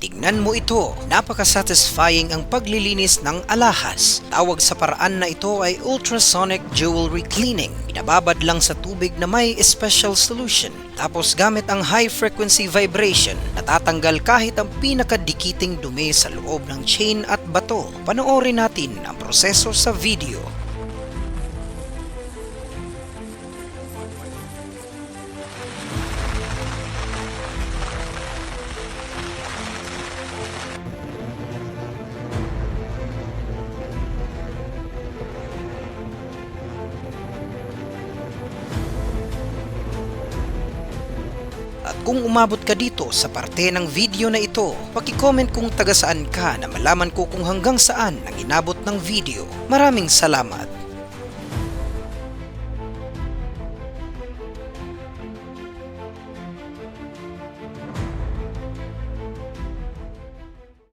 Tingnan mo ito, napaka-satisfying ang paglilinis ng alahas. Tawag sa paraan na ito ay ultrasonic jewelry cleaning. Pinababad lang sa tubig na may special solution. Tapos gamit ang high frequency vibration, natatanggal kahit ang pinakadikiting dumi sa loob ng chain at bato. Panoorin natin ang proseso sa video. At kung umabot ka dito sa parte ng video na ito, paki-comment kung taga saan ka na malaman ko kung hanggang saan ang inabot ng video. Maraming salamat!